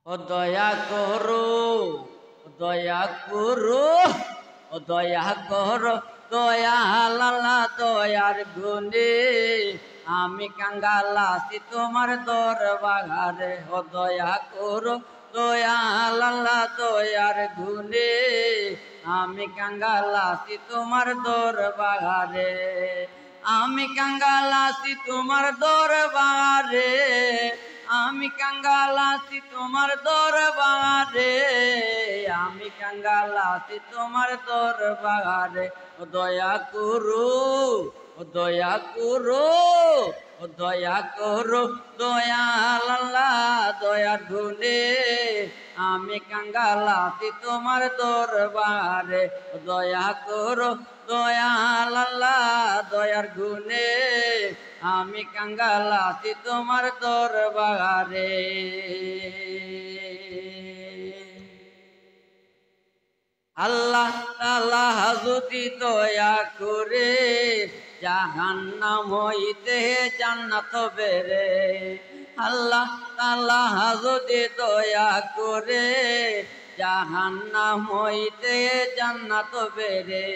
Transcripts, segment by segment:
ও দয়া করো, দয়া করো, ও দয়া করো, দয়া লালা দয়ার গুণে আমি কাঙ্গাল আছি তোমার দরবারে। ও দয়া করো, দয়া লালা দয়ার গুণে আমি কাঙ্গাল আছি তোমার দরবারে। আমি কাঙ্গাল আছি তোমার দরবারে, আমি কাঙ্গাল আছি তোমার দরবারে, আমি কাঙ্গাল আছি তোমার দরবারে। ও দয়া করো, ও দয়া করো, ও দয়া করো, দয়াল আল্লাহ দয়ার গুণে আমি কাঙ্গাল আছি তোমার দরবারে। ও দয়া করো, দয়াল আল্লাহ দয়ার গুণে আমি কাঙ্গাল আছি তোমার দরবারে। আল্লাহ তাআলা যদি দয়া করে জাহান্নাম হইতে জান্নাত বেরে, আল্লাহ তাআলা যদি দয়া করে জাহান্নাম হইতে জান্নাত বেরে।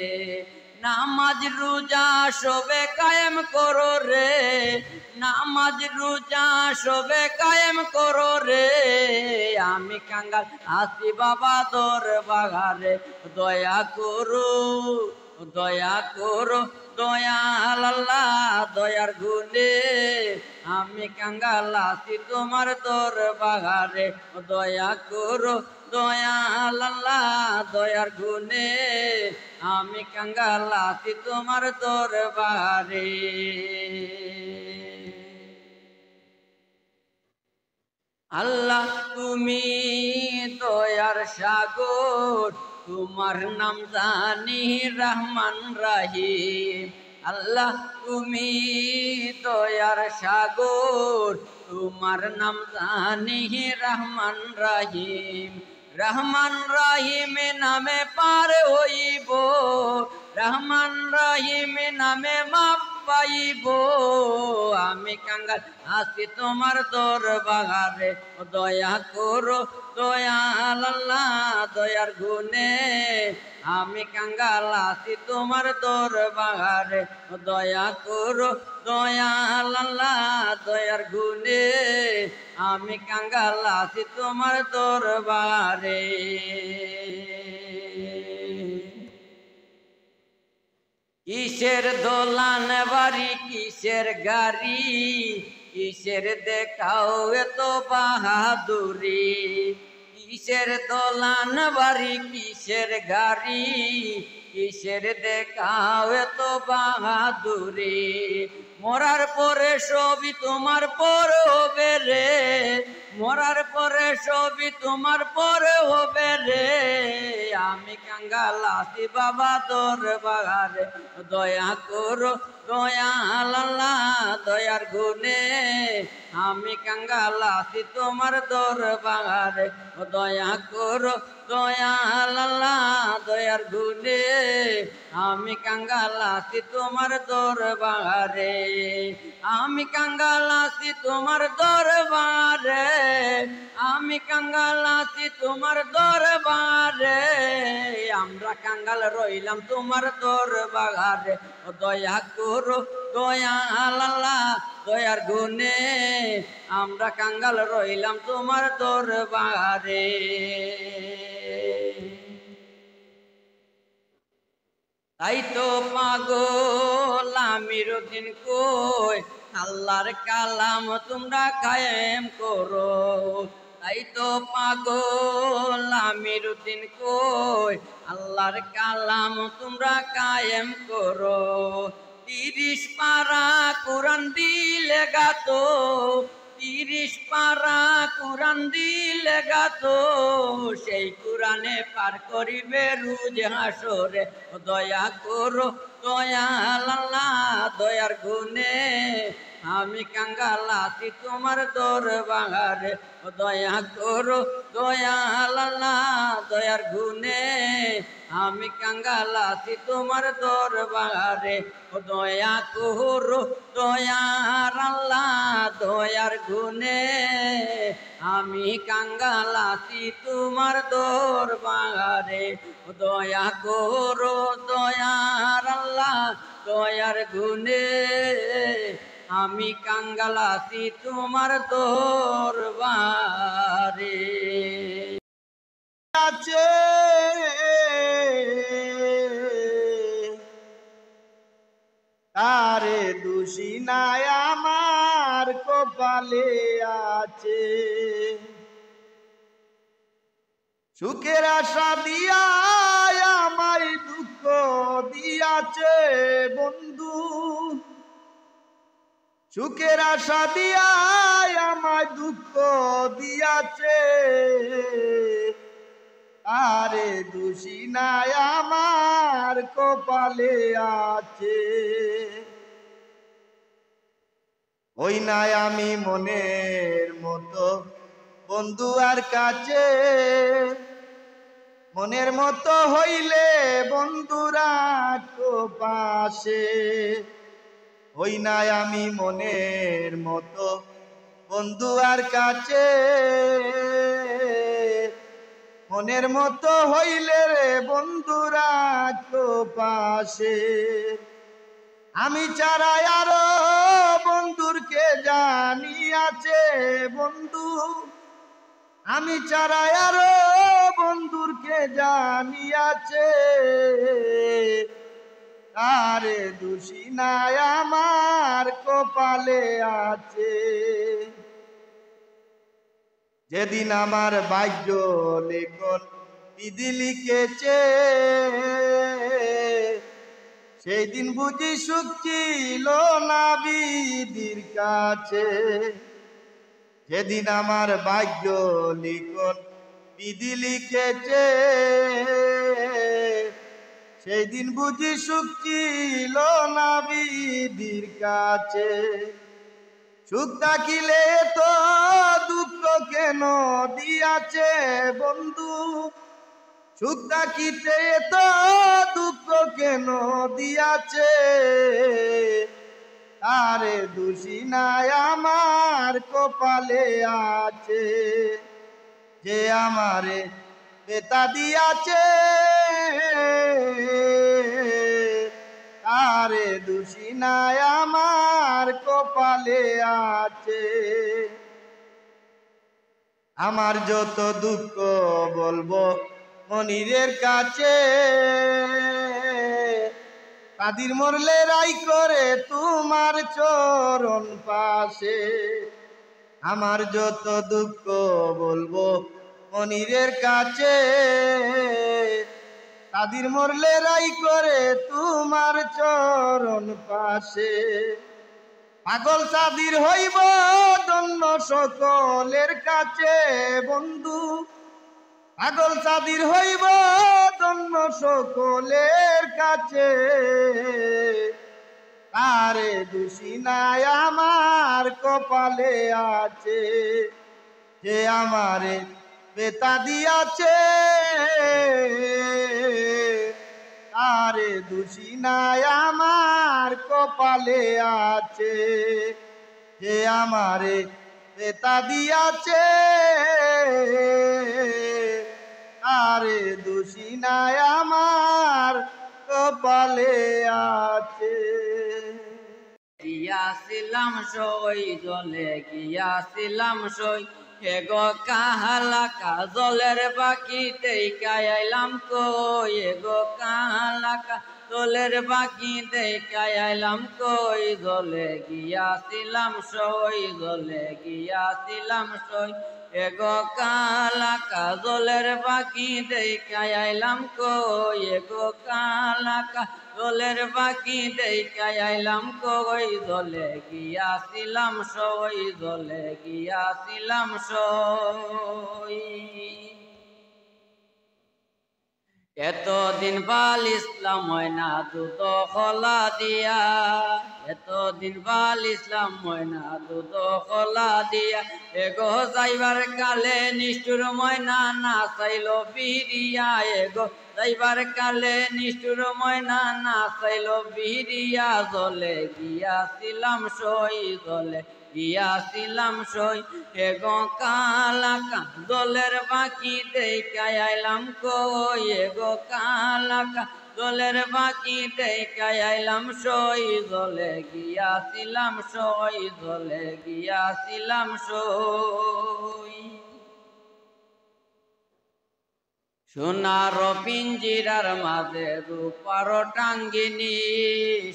নামাজ রোজা সবে কায়েম করো রে, নামাজ রোজা সবে কায়েম করো রে, আমি কাঙ্গাল আছি বাবা দরবারে। দয়া করো, দয়া করো, দয়াল আল্লাহ দয়ার গুণে আমি কাঙ্গাল আছি তোমার দরবারে। দয়া করো, দয়াল আল্লাহ দয়ার গুণে আমি কাঙ্গাল আছি তোমার দরবারে। আল্লাহ তুমি দয়ার সাগর, তোমার নাম জানি রহমান রহিম। আল্লাহ তুমি দয়ার সাগর, তোমার নাম জানি রহমান রহিম। রহমান রহিম নামে পার হইব, রহমান রহিম নামে মাপ পাইব, আমি কাঙ্গাল আছি তোমার দরবারে। দয়া করো, দয়াল আল্লাহ দয়ার গুণে আমি কাঙ্গাল আছি তোমার দরবারে। দয়া করো, দয়াল আল্লাহ দয়ার গুণে আমি কাঙ্গাল আছি তোমার দরবারে। কিসের দোলান বাড়ি, কিসের গাড়ি, কিসের দেখাও এত বাহাদুরি। কিসের দোলান বাড়ি, কিসের গাড়ি, কিসের দেখাও এত বাহাদুরি। মরার পরে সবই তোমার পর হবে রে, মরার পরে সবই তোমার পর হবে রে, আমি কাঙ্গাল আছি বাবা দরবারে। দয়া করো, দয়াল আল্লাহ দয়ার গুণে আমি কাঙ্গাল আছি তোমার দরবারে। দয়া করো, দয়াল আল্লাহ দয়ার গুণে আমি কাঙ্গাল আছি তোমার দরবারে। আমি কাঙ্গাল আছি তোমার দরবারে, আমি কাঙ্গাল আছি তোমার দরবারে, আমরা কাঙ্গাল রইলাম তোমার দরবারে। দয়া করো, দয়াল আল্লাহ দয়ার গুণে আমরা কাঙ্গাল রইলাম তোমার দরবারে। তাই তো পাগল আমির দিন কই আল্লাহর কালাম তোমরা কায়েম করো। তাই তো পাগল আমির দিন কই আল্লাহর কালাম তোমরা কায়েম করো। 30 পারা কোরআন দিলে গাতো, 30 পারা কোরআন দিলে গাতো, সেই কোরআনে পার করিবে রোজ হাসরে। দয়া করো, দয়াল আল্লাহ দয়ার গুণে আমি কাঙ্গাল আছি তোমার দরবারে দয়া করো দয়াল আল্লাহ দয়ার গুণে আমি কাঙ্গাল আছি তোমার দরবারে দয়া করো দয়ার আল্লাহ দয়ার গুণে আমি কাঙ্গাল আছি তোমার দরবারে দয়া করো দয়ার আল্লাহ দয়ার গুণে আমি কাঙ্গাল আছি তোমার দরবারে আছে তারে দোষী নাই আমার কপালে আছে সুখের আশা দিয়া আমায় দুঃখ দিয়াছে বন্ধু সুখের আশা দিয়া আমায় দুঃখ দিয়াছে আরে দোষী নাই আমার কপালে আছে ওই নাই আমি মনের মতো বন্ধু আর কাছে মনের মতো হইলে বন্ধুরা তো পাশে ওই নাই আমি মনের মতো বন্ধু আর কাছে মনের মতো হইলে রে বন্ধুরা তো পাশে আমি ছাড়া আরো বন্ধুরকে জানি আছে বন্ধু আমি ছাড়া আরো বন্ধুরকে জানি আছে আরে দোষী নাই আমার কপালে আছে যেদিন আমার ভাগ্য লেখন বিধি লিখেছে সেই দিন বুঝি সুখ ছিল না বিধির কাছে যেদিন আমার ভাগ্য লিখন বিধি লিখেছে সেই দিন বুঝি সুখ ছিল না বিধির কাছে সুখ থাকিলে তো দুঃখ কেন দিয়াছে বন্ধু সুখ থাকিতে তো দুঃখ কেন দিয়াছে আরে দোষী নাই আমার কপালে আছে যে আমারে বেতা দিয়াছে আরে দোষী নাই আমার কপালে আছে আমার যত দুঃখ বলবো মনিরের কাছে কাদির মরলে রাই করে তোমার চরণ পাশে আমার যত দুঃখ বলবো মনিরের কাছে কাদির মরলে রাই করে তোমার চরণ পাশে পাগল সাদির হইব দন্য সকলের কাছে বন্ধু পাগল সাদির হইব দন্য সকলের কাছে আরে দোষী নাই আমার কপালে আছে যে আমারে বেতা দিয়াছে আরে দোষী নাই আমার কপালে আছে যে আমারে বেতা দিয়াছে আরে দোষী নাই আমার কপালে আছে গিয়াছিলাম সই জলে গিয়াছিলাম সই হে গো কাহালা কাজলের বাকিতে কায়াইলাম কই হে গো কাহালা কাজলের বাকিতে কায়াইলাম কই জলে গিয়াছিলাম সই জলে গিয়াছিলাম সই হে গো কালা কাজলের বাকিতে কায়াইলাম কই হে গো কালা কাজলের বাকিতে কায়াইলাম কই জলে গিয়াছিলাম সই জলে গিয়াছিলাম সই এত এতদিন পালিছিলাম ময়না দুধ খোলা দিয়া, এতদিন পালিছিলাম ময়না দুধ খোলা দিয়া, এগো যাইবার কালে নিষ্ঠুর ময়না না চাইল বিরিয়া, এগো যাইবার কালে নিষ্ঠুর ময়না না চাইল বিরিয়া, জলে গিয়াছিলাম সই জলে গিয়াছিলাম সই, এগো কালা জলের বাকি দেখাই আইলাম কই, এগো কালা জলের বাকি দেখাই আইলাম সই, জলে গিয়াছিলাম সই জলে গিয়াছিলাম সই। সোনার পিঞ্জিরার মাঝে রূপার টাঙ্গিনী,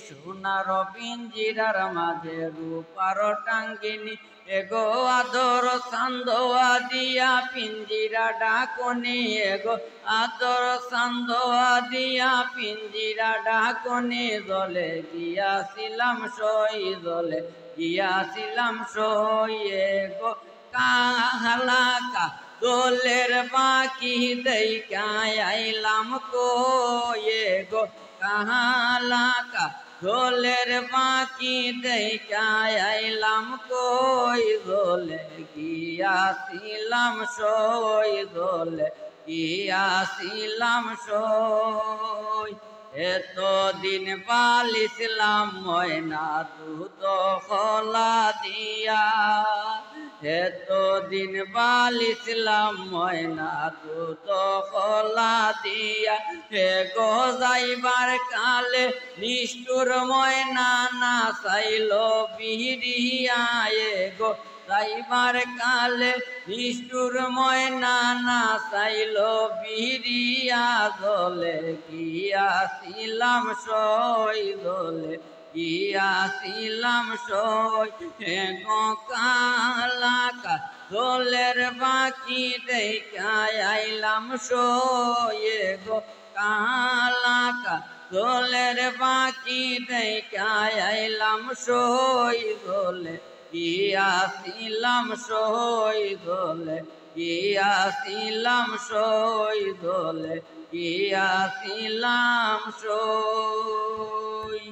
সোনার পিঞ্জিরার মাঝে রূপার টাঙ্গিনী, এগো আদর চান্দোয়া দিয়া পিঞ্জিরা ডাকনি, এগো আদর চান্দোয়া দিয়া পিঞ্জিরা ডাকনি, জলে গিয়াছিলাম সই জলে গিয়াছিলাম সই, এগো কালা দোলের বাকি দেখাই আইলাম কই, এগো কালা দোলের বাকি দেখাই আইলাম কই, জলে গিয়াছিলাম সই জলে গিয়াছিলাম সই। এতদিন পালিছিলাম ময়না দুধ খোলা দিয়া, এতদিন পালিছিলাম ময়না দুধ খোলা দিয়া, এগো যাইবার কালে নিষ্ঠুর ময়না না চাইল বিরিয়া, এগো যাইবার কালে নিষ্ঠুর ময়না না চাইল বিরিয়া, জলে গিয়াছিলাম সই জলে গিয়াছিলাম সই, এগো কালা জলের বাকি দেখাই আইলাম সই, এগো কালা জলের বাকি দেখাই আইলাম সই, জলে গিয়াছিলাম সই জলে গিয়াছিলাম সই জলে গিয়াছিলাম সই।